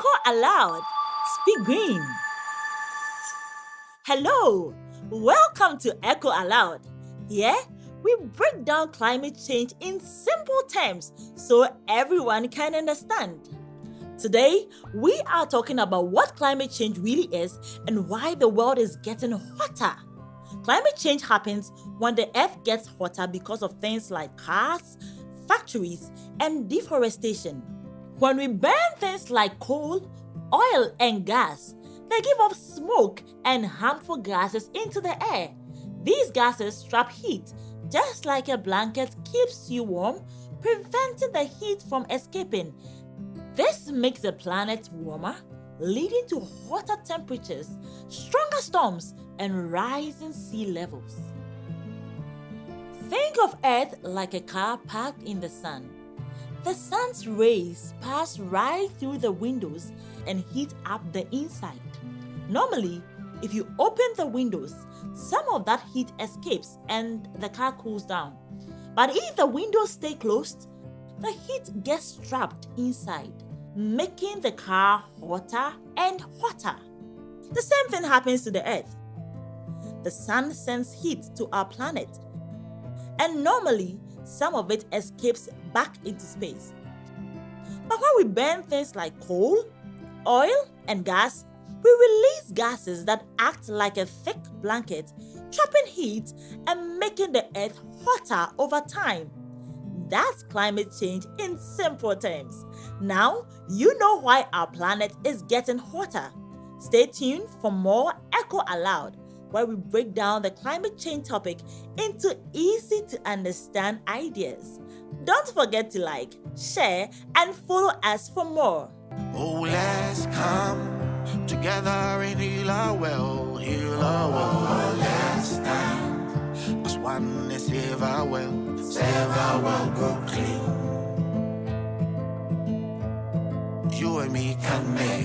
Echo Aloud. Speak Green. Hello, welcome to Echo Aloud. Here, we break down climate change in simple terms so everyone can understand. Today, we are talking about what climate change really is and why the world is getting hotter. Climate change happens when the earth gets hotter because of things like cars, factories, and deforestation. When we burn things like coal, oil, and gas, they give off smoke and harmful gases into the air. These gases trap heat, just like a blanket keeps you warm, preventing the heat from escaping. This makes the planet warmer, leading to hotter temperatures, stronger storms, and rising sea levels. Think of Earth like a car parked in the sun. The sun's rays pass right through the windows and heat up the inside. Normally, if you open the windows, some of that heat escapes and the car cools down. But if the windows stay closed, the heat gets trapped inside, making the car hotter and hotter. The same thing happens to the Earth. The sun sends heat to our planet, and normally some of it escapes back into space. But when we burn things like coal, oil, and gas, we release gases that act like a thick blanket, trapping heat and making the earth hotter over time. That's climate change in simple terms. Now, you know why our planet is getting hotter. Stay tuned for more Echo Aloud, where we break down the climate change topic into easy to understand ideas. Don't forget to like, share, and follow us for more. Oh, let's come together and heal our world, heal our world. Oh, let's stand as one and save our world, go clean. You and me can make